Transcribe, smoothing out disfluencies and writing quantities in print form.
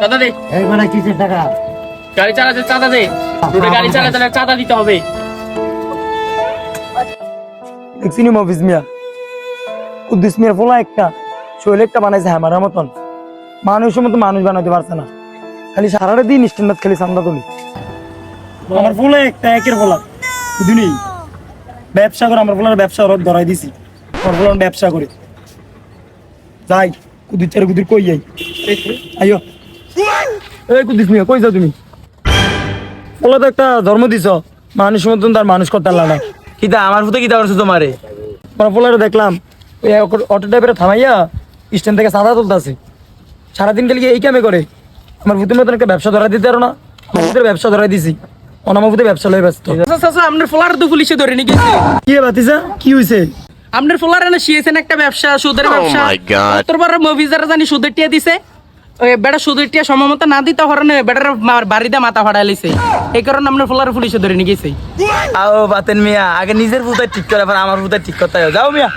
চাঁদা দে। এই মানে কিসের টাকা? গাড়ি চালাতে চাঁদা দে। রোডে গাড়ি চালাতে চাঁদা দিতে হবে। দেখছিনি মফিজ মিয়া, কুদ্দুস মিয়ার ফোলা একটা শৈল একটা বানাইছে হ্যামারের মতন। মানুষের মতো মানুষ বানাতে পারছে না, খালি সারাটা দিন স্ট্যান্ডার্ড খালি চান্দা তুলি। আমার ফোলা একটা একের ফোলা বুঝলি, ব্যবসা করে আমার ফোলার ব্যবসা ধরাই দিছি। আমার ফোলা ব্যবসা করে যাই কুদ্দুস চার কুদ্দুর কই যাই আইও। এই কুদ্দুস মিয়া কই যাও তুমি? ফোলা তো একটা ধর্ম দিছ, মানুষের মতন তার মানুষ করতে পারলা না। কিতা আমার ফুতে কিতা করছো তোমারে? আমার ফোলারে দেখলাম ওই অটো ড্রাইভারে থামাইয়া স্ট্যান্ড থেকে চাঁদা তুলতেছে। সারাদিন গেলে এই কামে করে। আমার ভূতের মতন একটা ব্যবসা ধরা দিতে পারো না? আমার ভূতের ব্যবসা ধরাই দিছি, অনামা ভূতে ব্যবসা লয়ে ব্যস্ত। চাচা আপনার ফোলার তো পুলিশে ধরে নিয়ে গেছে। কি রে বাতিজা, কি হয়েছে? আপনার ফোলার এনে শিয়েছেন একটা ব্যবসা, সুদের ব্যবসা। তোরবার মভিজারা জানি সুদের টিয়া দিছে। ওই বেটা সুদের টিয়া সময়মতো না দিতে হরনে বেটার বাড়িতে মাথা ফাড়া লাইছে। এই কারণে আপনার ফোলার পুলিশে ধরে নিয়ে গেছে। আও বাতেন মিয়া, আগে নিজের ফুতে ঠিক করে, আমার ফুতে ঠিক করতে যাও মিয়া।